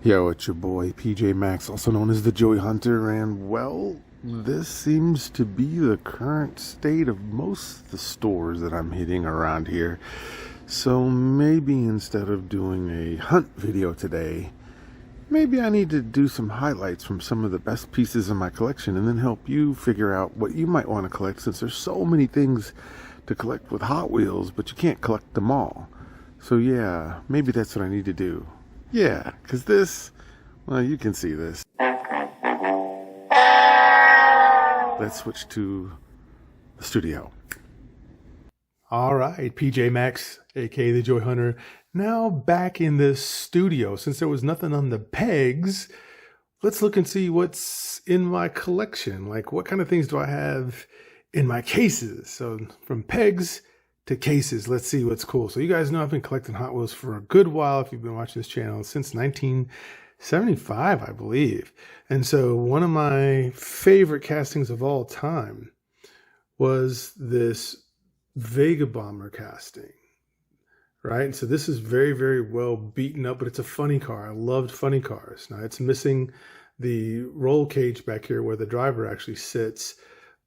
Yo, it's your boy PJ Maxx, also known as the Joey Hunter, and well, this seems to be the current state of most of the stores that I'm hitting around here. So maybe instead of doing a hunt video today, maybe I need to do some highlights from some of the best pieces in my collection and then help you figure out what you might want to collect, since there's so many things to collect with Hot Wheels, but you can't collect them all. So yeah, maybe that's what I need to do. Yeah, because this, well, you can see this. Let's switch to the studio. All right, PJ Maxx, aka the Joy Hunter, now back in the studio. Since there was nothing on the pegs, let's look and see what's in my collection. Like, what kind of things do I have in my cases? So from pegs to cases, let's see what's cool. So you guys know I've been collecting Hot Wheels for a good while if you've been watching this channel, since 1975, I believe. And so one of my favorite castings of all time was this Vega Bomber casting, right? So this is very, very well beaten up, but it's a funny car. I loved funny cars. Now it's missing the roll cage back here where the driver actually sits,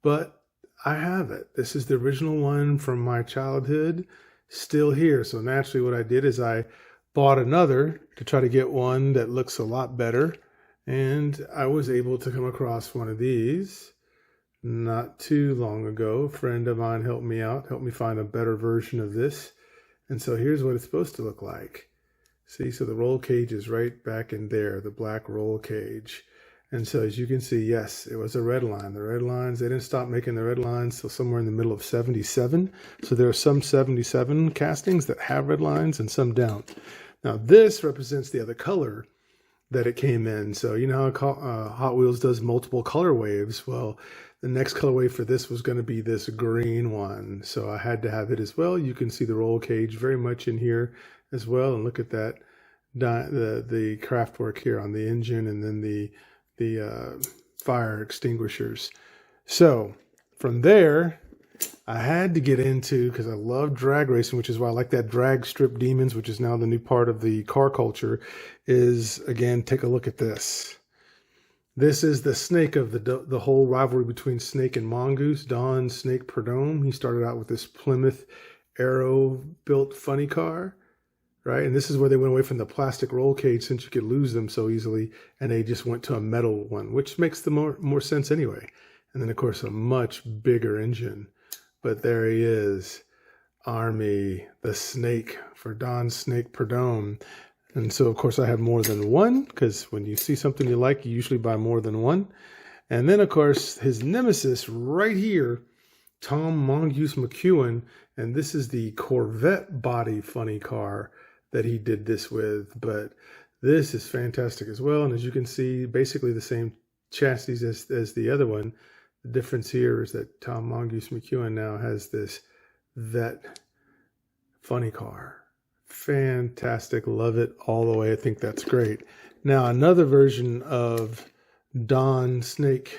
but I have it. This is the original one from my childhood, still here. So naturally what I did is I bought another to try to get one that looks a lot better. And I was able to come across one of these not too long ago. A friend of mine helped me out, helped me find a better version of this. And so here's what it's supposed to look like. See, so the roll cage is right back in there, the black roll cage. And so as you can see, yes, it was a red line. The red lines, they didn't stop making the red lines till somewhere in the middle of 77. So there are some 77 castings that have red lines and some don't. Now this represents the other color that it came in. So you know how Hot Wheels does multiple color waves? Well, the next color wave for this was going to be this green one. So I had to have it as well. You can see the roll cage very much in here as well. And look at that, the craft work here on the engine, and then the fire extinguishers. So from there, I had to get into, because I love drag racing, which is why I like that Drag Strip Demons, which is now the new part of the car culture, is, again, take a look at this. This is the snake of the whole rivalry between Snake and Mongoose, Don Snake Perdome. He started out with this Plymouth Arrow-built funny car, right? And this is where they went away from the plastic roll cage, since you could lose them so easily, and they just went to a metal one, which makes the more sense anyway. And then, of course, a much bigger engine. But there he is, Army, the snake for Don Snake Perdome. And so, of course, I have more than one, because when you see something you like, you usually buy more than one. And then, of course, his nemesis right here, Tom Mongoose McEwen. And this is the Corvette body funny car that he did this with. But this is fantastic as well. And as you can see, basically the same chassis as the other one. The difference here is that Tom Mongoose McEwen now has this Vet funny car. Fantastic. Love it all the way. I think that's great. Now, another version of Don Snake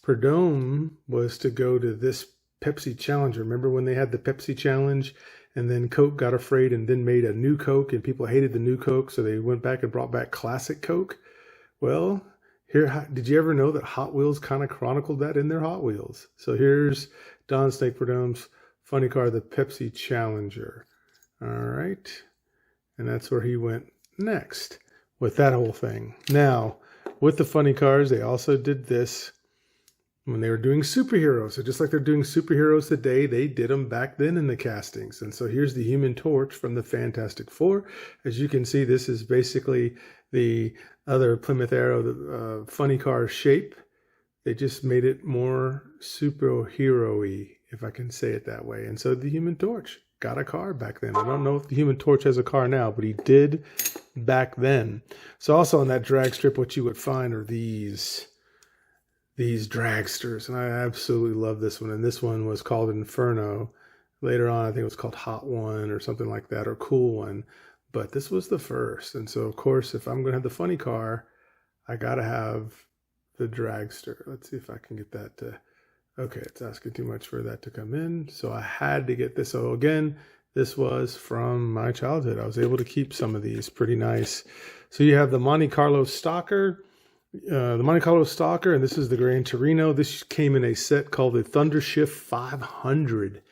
Perdome was to go to this Pepsi Challenger. Remember when they had the Pepsi Challenge, and then Coke got afraid and then made a new Coke, and people hated the new Coke, so they went back and brought back classic Coke? Well, here, did you ever know that Hot Wheels kind of chronicled that in their Hot Wheels? So here's Don Snake Perdome's funny car, the Pepsi Challenger. All right. And that's where he went next with that whole thing. Now, with the funny cars, they also did this when they were doing superheroes. So just like they're doing superheroes today, they did them back then in the castings. And so here's the Human Torch from the Fantastic Four. As you can see, this is basically the other Plymouth Arrow, the funny car shape. They just made it more superhero-y, if I can say it that way. And so the Human Torch got a car back then. I don't know if the Human Torch has a car now, but he did back then. So also on that drag strip, what you would find are these dragsters. And I absolutely love this one. And this one was called Inferno. Later on, I think it was called Hot One or something like that, or Cool One. But this was the first. And so, of course, if I'm going to have the funny car, I got to have the dragster. Let's see if I can get that to... Okay, it's asking too much for that to come in. So I had to get this. So again, this was from my childhood. I was able to keep some of these. Pretty nice. So you have the Monte Carlo Stalker, and this is the Gran Torino. This came in a set called the Thundershift 500.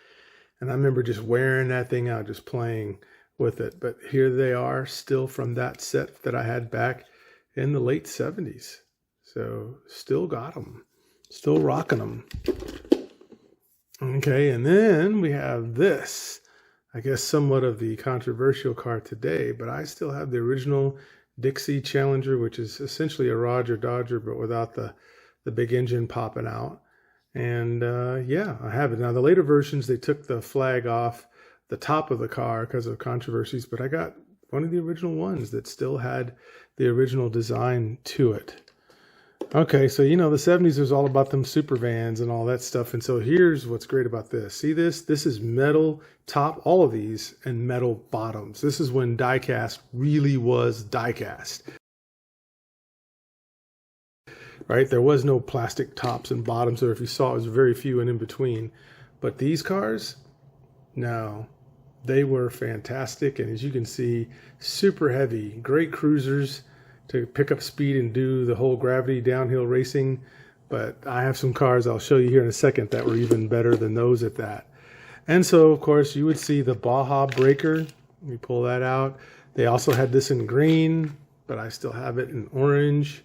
And I remember just wearing that thing out, just playing with it. But here they are, still from that set that I had back in the late 70s. So still got them, still rocking them. Okay, and then we have this, I guess somewhat of the controversial car today, but I still have the original Dixie Challenger, which is essentially a Roger Dodger, but without the big engine popping out. And yeah, I have it. Now, the later versions, they took the flag off the top of the car because of controversies, but I got one of the original ones that still had the original design to it. Okay, so you know, the 70s was all about them super vans and all that stuff. And so here's what's great about this. See this? This is metal top, all of these, and metal bottoms. This is when diecast really was diecast. Right? There was no plastic tops and bottoms, or if you saw, it was very few and in between. But these cars, no, they were fantastic. And as you can see, super heavy, great cruisers to pick up speed and do the whole gravity downhill racing. But I have some cars I'll show you here in a second that were even better than those at that. And so, of course, you would see the Baja Breaker. Let me pull that out. They also had this in green, but I still have it in orange.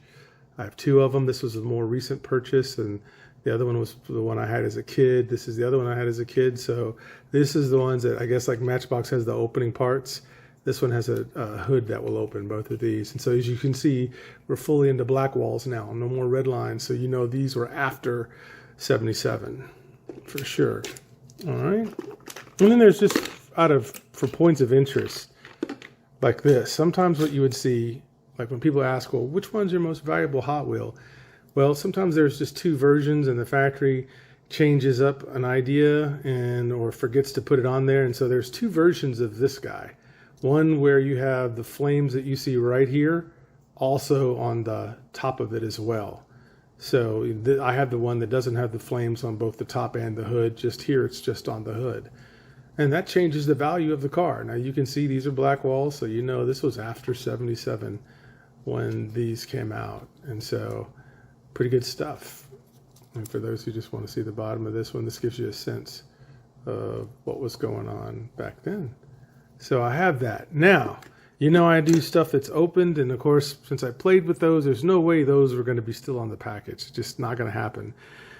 I have two of them. This was a more recent purchase, and the other one was the one I had as a kid. This is the other one I had as a kid. So this is the ones that I guess like Matchbox has the opening parts. This one has a hood that will open, both of these. And so as you can see, we're fully into blackwalls now. No more red lines. So you know these were after 77 for sure. All right. And then there's just for points of interest like this. Sometimes what you would see, like when people ask, well, which one's your most valuable Hot Wheel? Well, sometimes there's just two versions and the factory changes up an idea or forgets to put it on there. And so there's two versions of this guy. One where you have the flames that you see right here, also on the top of it as well. So I have the one that doesn't have the flames on both the top and the hood. Just here, it's just on the hood. And that changes the value of the car. Now you can see these are black walls, so you know this was after 77 when these came out. And so pretty good stuff. And for those who just want to see the bottom of this one, this gives you a sense of what was going on back then. So I have that. Now, you know I do stuff that's opened, and of course, since I played with those, there's no way those were going to be still on the package. It's just not going to happen.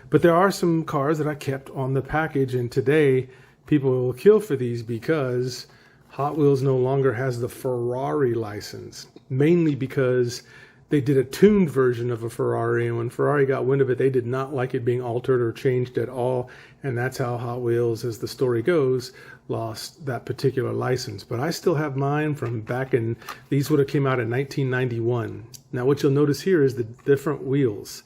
But there are some cars that I kept on the package, and today people will kill for these because Hot Wheels no longer has the Ferrari license, mainly because they did a tuned version of a Ferrari, and when Ferrari got wind of it, they did not like it being altered or changed at all, and that's how Hot Wheels, as the story goes, lost that particular license. But I still have mine from back in, these would have came out in 1991. Now what you'll notice here is the different wheels.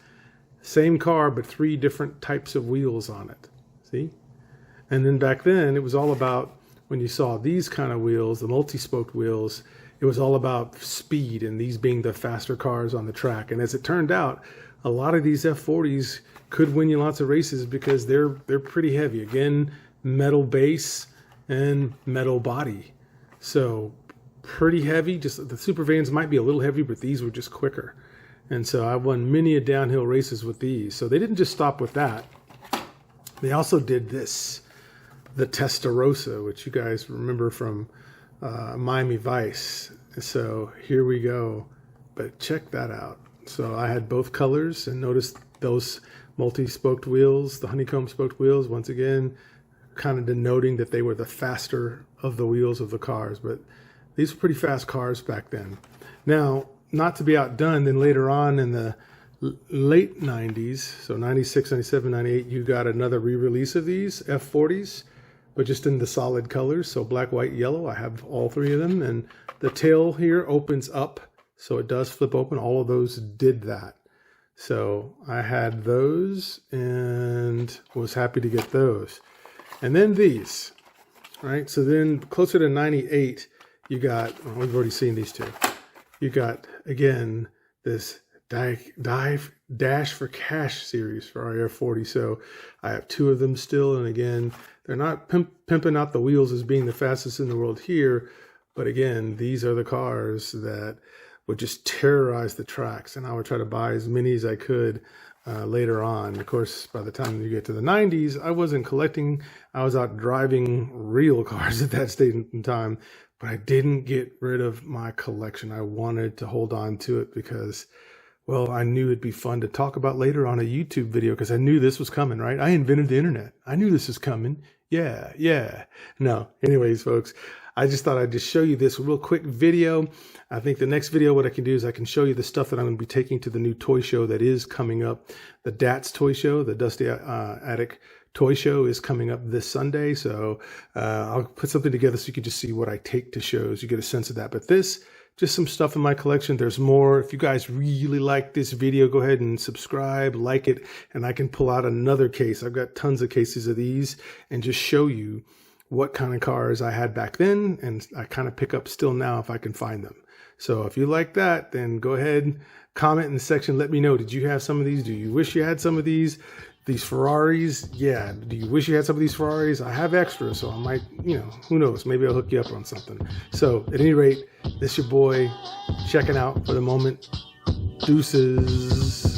Same car, but three different types of wheels on it. See? And then back then, it was all about, when you saw these kind of wheels, the multi-spoked wheels, it was all about speed and these being the faster cars on the track. And as it turned out, a lot of these F40s could win you lots of races because they're pretty heavy. Again, metal base and metal body. So pretty heavy. Just the super vans might be a little heavy, but these were just quicker. And so I won many a downhill races with these. So they didn't just stop with that. They also did this, the Testarossa, which you guys remember from Miami Vice. So here we go. But check that out. So I had both colors, and notice those multi-spoked wheels, the honeycomb spoked wheels, once again, kind of denoting that they were the faster of the wheels of the cars. But these were pretty fast cars back then. Now, not to be outdone, then later on in the late 90s, so 96, 97, 98, you got another re-release of these F40s, but just in the solid colors, so black, white, yellow. I have all three of them, and the tail here opens up, so it does flip open. All of those did that. So I had those and was happy to get those. And then these, right? So then closer to 98, you got, well, we've already seen these two. You got, again, this Dash for Cash series for our F40. So I have two of them still. And again, They're not pimping out the wheels as being the fastest in the world here. But again, these are the cars that would just terrorize the tracks. And I would try to buy as many as I could later on. Of course, by the time you get to the 90s, I wasn't collecting. I was out driving real cars at that stage in time. But I didn't get rid of my collection. I wanted to hold on to it because, well, I knew it'd be fun to talk about later on a YouTube video because I knew this was coming, right? I invented the internet. I knew this was coming. Yeah. No, anyways, folks, I just thought I'd just show you this real quick video. I think the next video, what I can do is I can show you the stuff that I'm going to be taking to the new toy show that is coming up. The DATS toy show, the Dusty Attic toy show is coming up this Sunday. So I'll put something together so you can just see what I take to shows. You get a sense of that. But this, just some stuff in my collection. There's more. If you guys really like this video, go ahead and subscribe, like it, and I can pull out another case. I've got tons of cases of these and just show you what kind of cars I had back then, and I kind of pick up still now if I can find them. So if you like that, then go ahead, comment in the section, let me know. Did you have some of these? Do you wish you had some of these Ferraris? Yeah. Do you wish you had some of these Ferraris? I have extras, so I might, who knows? Maybe I'll hook you up on something. So at any rate, this your boy checking out for the moment. Deuces.